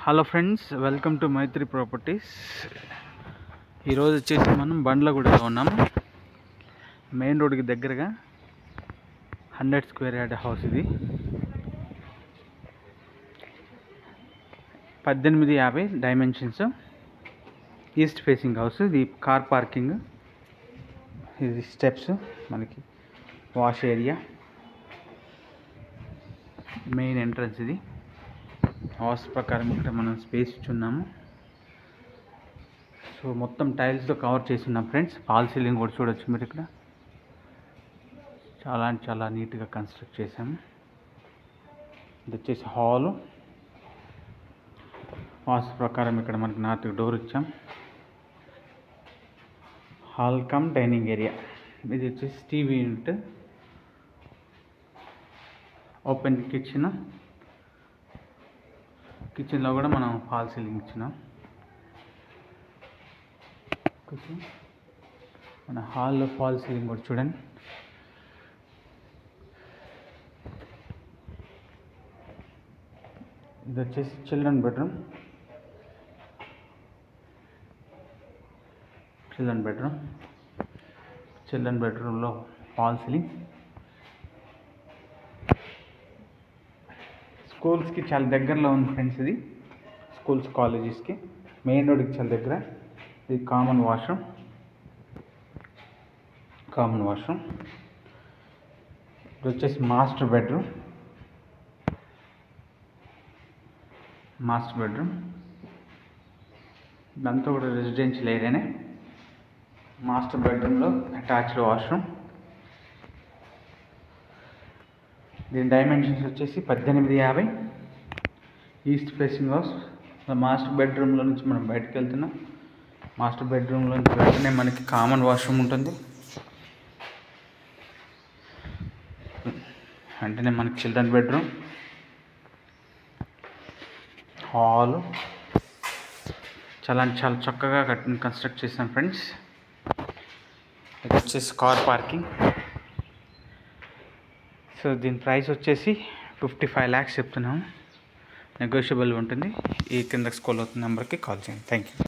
Hello friends, welcome to Maitri Properties. ఈరోజు వచ్చేసి మనం బండ్లగూడలో ఉన్నాం. మెయిన్ రోడ్కి దగ్గరగా 100 స్క్వేర్ యార్డ్ హౌస్. ఇది 1850 డైమెన్షన్స్, ఈస్ట్ ఫేసింగ్ హౌస్. ఇది కార్ పార్కింగ్, ఇది స్టెప్స్, మనకి వాష్ ఏరియా, మెయిన్ ఎంట్రన్స్. ఇది హౌస్ ప్రకారం ఇక్కడ మనం స్పేస్ ఇచ్చున్నాము. సో మొత్తం టైల్స్తో కవర్ చేస్తున్నాం ఫ్రెండ్స్. ఫాల్ సీలింగ్ కూడా చూడొచ్చు మీరు. ఇక్కడ చాలా నీట్గా కన్స్ట్రక్ట్ చేసాము. ఇది వచ్చేసి హాలు. వాస్తు ప్రకారం ఇక్కడ మనకి నార్త్ డోర్ ఇచ్చాం. Hall cum dining area. ఇది వచ్చేసి టీవీ యూనిట్, ఓపెన్ కిచెన్లో కూడా మనం ఫాల్ సీలింగ్ ఇచ్చినాం. మన హాల్లో ఫాల్ సీలింగ్ కూడా చూడండి. ఇది వచ్చేసి చిల్డ్రన్ బెడ్రూమ్లో ఫాల్ సీలింగ్. స్కూల్స్కి చాలా దగ్గరలో ఉంది ఫ్రెండ్స్. ఇది స్కూల్స్, కాలేజెస్కి మెయిన్ రోడ్కి చాలా దగ్గర. ఇది కామన్ వాష్రూమ్. ఇది వచ్చేసి మాస్టర్ బెడ్రూమ్. ఇదంతా కూడా రెసిడెన్షియల్ ఏరియానే. మాస్టర్ బెడ్రూమ్లో అటాచ్డ్ వాష్రూమ్. దీని డైమెన్షన్స్ వచ్చేసి 1850, ఈస్ట్ ఫేసింగ్ హౌస్. మాస్టర్ బెడ్రూమ్లో నుంచి మనం బయటకు వెళ్తున్నాం. మాస్టర్ బెడ్రూమ్లో నుంచి వెంటనే మనకి కామన్ వాష్రూమ్ ఉంటుంది. వెంటనే మనకి చిల్డ్రన్ బెడ్రూమ్, హాల్. చాలా చక్కగా కన్స్ట్రక్ట్ చేసాం ఫ్రెండ్స్. ఇది వచ్చేసి కార్ పార్కింగ్. సో దీని ప్రైస్ వచ్చేసి 55 lakhs చెప్తున్నాము. నెగోషియబుల్ ఉంటుంది. ఈ కింద స్క్రోల్ అవుతున్న నెంబర్కి కాల్ చేయండి. Thank you.